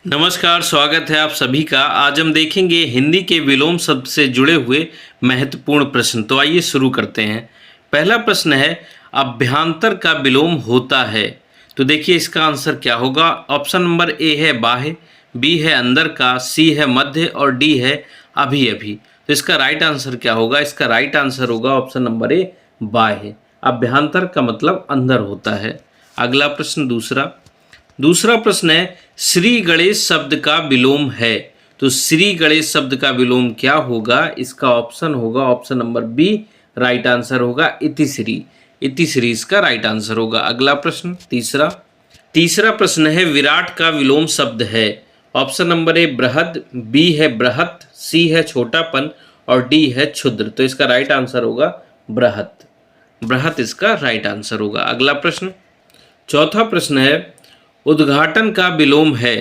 नमस्कार, स्वागत है आप सभी का। आज हम देखेंगे हिंदी के विलोम शब्द से जुड़े हुए महत्वपूर्ण प्रश्न। तो आइए शुरू करते हैं। पहला प्रश्न है, अभ्यांतर का विलोम होता है। तो देखिए इसका आंसर क्या होगा। ऑप्शन नंबर ए है बाह्य, बी है अंदर का, सी है मध्य और डी है अभी अभी। तो इसका राइट आंसर क्या होगा। इसका राइट आंसर होगा ऑप्शन नंबर ए बाह्य। अभ्यांतर का मतलब अंदर होता है। अगला प्रश्न दूसरा प्रश्न है, श्री गणेश शब्द का विलोम है। तो श्री गणेश शब्द का विलोम क्या होगा। इसका ऑप्शन होगा option number B, right answer होगा इतिश्री। इतिश्री इसका राइट आंसर होगा। अगला प्रश्न तीसरा प्रश्न है, विराट का विलोम शब्द है। ऑप्शन नंबर ए बृहद, बी है बृहत, सी है छोटापन और डी है क्षुद्र। तो इसका राइट आंसर होगा बृहत। बृहत इसका राइट आंसर होगा। अगला प्रश्न चौथा प्रश्न है, उद्घाटन का विलोम है।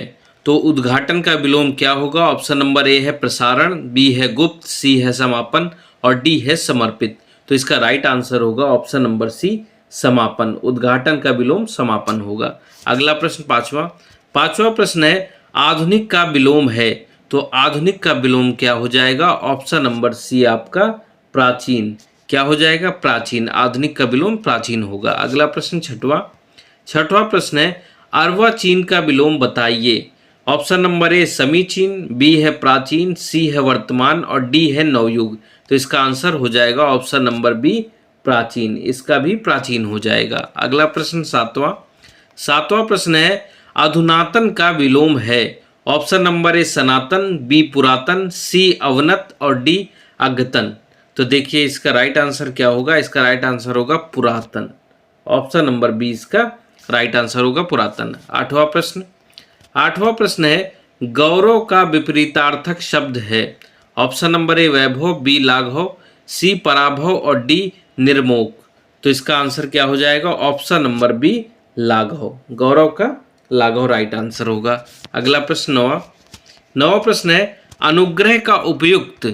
तो उद्घाटन का विलोम क्या होगा। ऑप्शन नंबर ए है प्रसारण, बी है गुप्त, सी है समापन और डी है समर्पित। तो इसका राइट आंसर होगा ऑप्शन नंबर सी, समापन। उद्घाटन का विलोम समापन होगा। अगला प्रश्न पांचवा प्रश्न है, आधुनिक का विलोम है। तो आधुनिक का विलोम क्या हो जाएगा। ऑप्शन नंबर सी आपका प्राचीन। क्या हो जाएगा, प्राचीन। आधुनिक का विलोम प्राचीन होगा। अगला प्रश्न छठवां प्रश्न है, अर्वाचीन का विलोम बताइए। ऑप्शन नंबर ए समीचीन, बी है प्राचीन, सी है वर्तमान और डी है नवयुग। तो इसका आंसर हो जाएगा ऑप्शन नंबर बी, प्राचीन। इसका भी प्राचीन हो जाएगा। अगला प्रश्न सातवां प्रश्न है, अधुनातन का विलोम है। ऑप्शन नंबर ए सनातन, बी पुरातन, सी अवनत और डी अद्यतन। तो देखिए इसका राइट आंसर क्या होगा। इसका राइट आंसर होगा पुरातन। ऑप्शन नंबर बी इसका राइट आंसर होगा पुरातन। आठवां प्रश्न है, गौरव का विपरीतार्थक शब्द है। ऑप्शन नंबर ए वैभव, बी लाघव, सी पराभव और डी निर्मोक। तो इसका आंसर क्या हो जाएगा। ऑप्शन नंबर बी लाघव। गौरव का लाघव राइट आंसर होगा। अगला प्रश्न नौवां प्रश्न है, अनुग्रह का उपयुक्त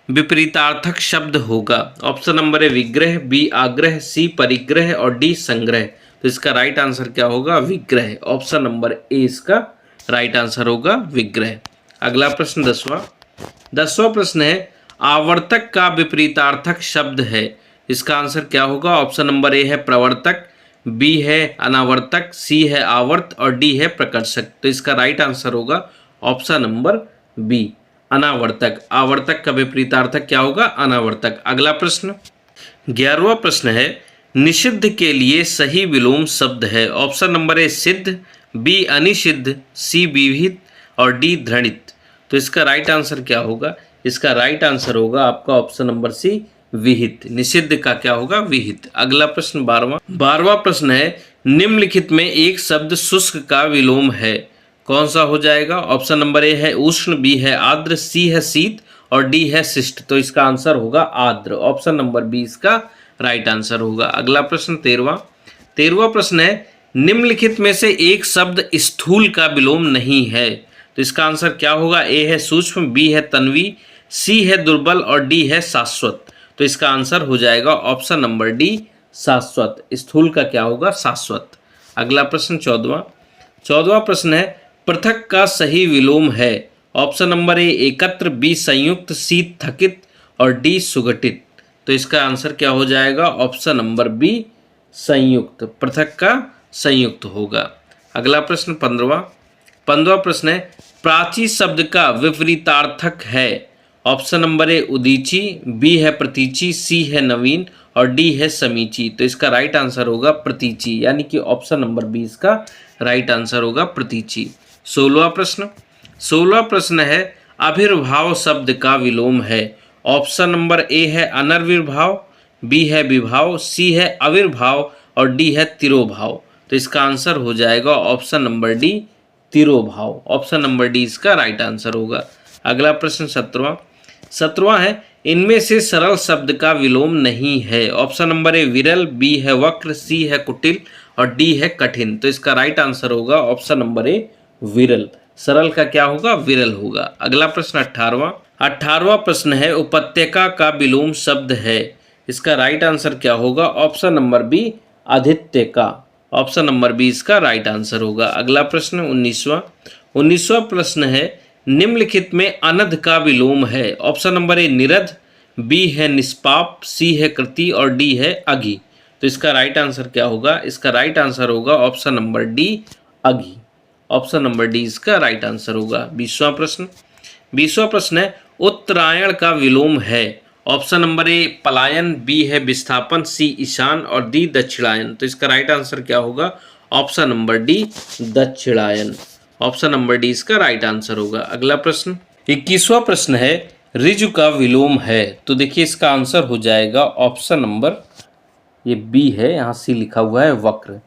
विपरीतार्थक शब्द होगा। ऑप्शन नंबर ए विग्रह, बी आग्रह, सी परिग्रह और डी संग्रह। तो इसका राइट आंसर क्या होगा, विग्रह। ऑप्शन नंबर ए इसका राइट आंसर होगा विग्रह। अगला प्रश्न दसवां प्रश्न है, आवर्तक का विपरीतार्थक शब्द है। इसका आंसर क्या होगा। ऑप्शन नंबर ए है प्रवर्तक, बी है अनावर्तक, सी है आवर्त और डी है प्रकर्षक। तो इसका राइट आंसर होगा ऑप्शन नंबर बी, अनावर्तक। आवर्तक का विपरीतार्थक क्या होगा, अनावर्तक। अगला प्रश्न 11वां प्रश्न है, निषिद्ध के लिए सही विलोम शब्द है। ऑप्शन नंबर ए सिद्ध, बी अनिषिद्ध, सी विहित और डी धृणित। तो इसका राइट आंसर क्या होगा। इसका राइट आंसर होगा आपका ऑप्शन नंबर सी, विहित। निषिद्ध का क्या होगा, विहित। अगला प्रश्न 12वां प्रश्न है, निम्नलिखित में एक शब्द शुष्क का विलोम है। कौन सा हो जाएगा। ऑप्शन नंबर ए है उष्ण, बी है आर्द्र, सी है शीत और डी है शिष्ट। तो इसका आंसर होगा आर्द्र। ऑप्शन नंबर बी इसका राइट आंसर होगा। अगला प्रश्न 13वां प्रश्न है, निम्नलिखित में से एक शब्द स्थूल का विलोम नहीं है। तो इसका आंसर क्या होगा। ए है सूक्ष्म, बी है तन्वी, सी है दुर्बल और डी है शाश्वत। तो इसका आंसर हो जाएगा ऑप्शन नंबर डी, शाश्वत। स्थूल का क्या होगा, शाश्वत। अगला प्रश्न 14वां प्रश्न है, पृथक का सही विलोम है। ऑप्शन नंबर ए एकत्र, बी संयुक्त, सी थकित और डी सुगठित। तो इसका आंसर क्या हो जाएगा। ऑप्शन नंबर बी, संयुक्त। पृथक का संयुक्त होगा। अगला प्रश्न 15वां प्रश्न है, प्राची शब्द का विपरीतार्थक है। ऑप्शन नंबर ए उदीची, बी है प्रतीची, सी है नवीन और डी है समीची। तो इसका राइट आंसर होगा प्रतीची, यानी कि ऑप्शन नंबर बी इसका राइट आंसर होगा प्रतीची। 16वां प्रश्न है, आविर्भाव शब्द का विलोम है। ऑप्शन नंबर ए है अनर्विर्भाव, बी है विभाव, सी है आविर्भाव और डी है तिरोभाव। तो इसका आंसर हो जाएगा ऑप्शन नंबर डी, तिरोभाव। ऑप्शन नंबर डी इसका राइट आंसर होगा। अगला प्रश्न 17वां है, इनमें से सरल शब्द का विलोम नहीं है। ऑप्शन नंबर ए विरल, बी है वक्र, सी है कुटिल और डी है कठिन। तो इसका राइट आंसर होगा ऑप्शन नंबर ए विरल। सरल का क्या होगा, विरल होगा। अगला प्रश्न 18वां प्रश्न है, उपत्यका का विलोम शब्द है। इसका राइट आंसर क्या होगा। ऑप्शन नंबर बी, आदित्य का। ऑप्शन नंबर बी इसका राइट आंसर होगा। अगला प्रश्न 19वां 19वां प्रश्न है, निम्नलिखित में अनध का विलोम है। ऑप्शन नंबर ए निरध, बी है निष्पाप, सी है कृति और डी है अघि। तो इसका राइट आंसर क्या होगा? इसका राइट आंसर होगा ऑप्शन नंबर डी अघि। ऑप्शन नंबर डी इसका राइट आंसर होगा। 20वां प्रश्न है, उत्तरायण का विलोम है। ऑप्शन नंबर ए पलायन, बी है विस्थापन, सी ईशान और डी दक्षिणायन। तो इसका राइट आंसर क्या होगा? ऑप्शन नंबर डी दक्षिणायन। ऑप्शन नंबर डी इसका राइट आंसर होगा। अगला प्रश्न 21वां प्रश्न है, ऋजु का विलोम है। तो देखिए इसका आंसर हो जाएगा ऑप्शन नंबर ये बी है, यहाँ सी लिखा हुआ है वक्र।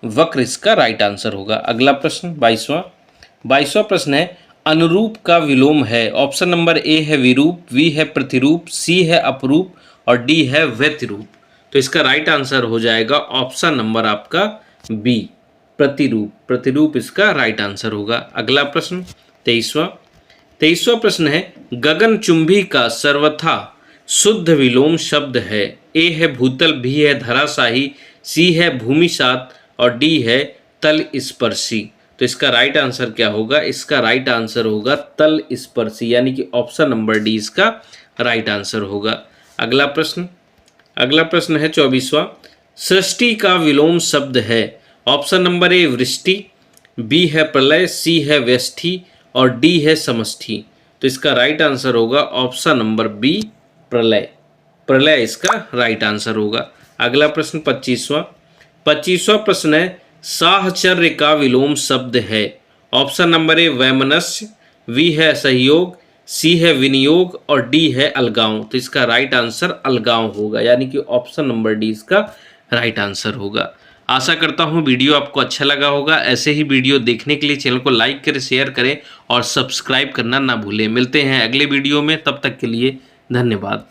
वक्र इसका राइट आंसर होगा। अगला प्रश्न 22वां प्रश्न है, अनुरूप का विलोम है। ऑप्शन नंबर ए है विरूप, बी है प्रतिरूप, सी है अपरूप और डी है व्यतिरूप। तो इसका राइट आंसर हो जाएगा ऑप्शन नंबर आपका बी प्रतिरूप। प्रतिरूप इसका राइट आंसर होगा। अगला प्रश्न 23वां प्रश्न है, गगनचुंबी का सर्वथा शुद्ध विलोम शब्द है। ए है भूतल, बी है धराशाही, सी है भूमिसात और डी है तल स्पर्शी। तो इसका राइट आंसर क्या होगा? इसका राइट आंसर होगा तल स्पर्शी, यानी कि ऑप्शन नंबर डी इसका राइट आंसर होगा। अगला प्रश्न है 24वां, सृष्टि का विलोम शब्द है। ऑप्शन नंबर ए वृष्टि, बी है प्रलय, सी है व्यष्टि और डी है समष्टि। तो इसका राइट आंसर होगा ऑप्शन नंबर बी प्रलय। प्रलय इसका राइट आंसर होगा। अगला प्रश्न 25वां प्रश्न है, साहचर्य का विलोम शब्द है। ऑप्शन नंबर ए वैमनस्य, बी है सहयोग, सी है विनियोग और डी है अलगाव। तो इसका राइट आंसर अलगाव होगा, यानी कि ऑप्शन नंबर डी इसका राइट आंसर होगा। आशा करता हूँ वीडियो आपको अच्छा लगा होगा। ऐसे ही वीडियो देखने के लिए चैनल को लाइक करें, शेयर करें और सब्सक्राइब करना ना भूलें। मिलते हैं अगले वीडियो में, तब तक के लिए धन्यवाद।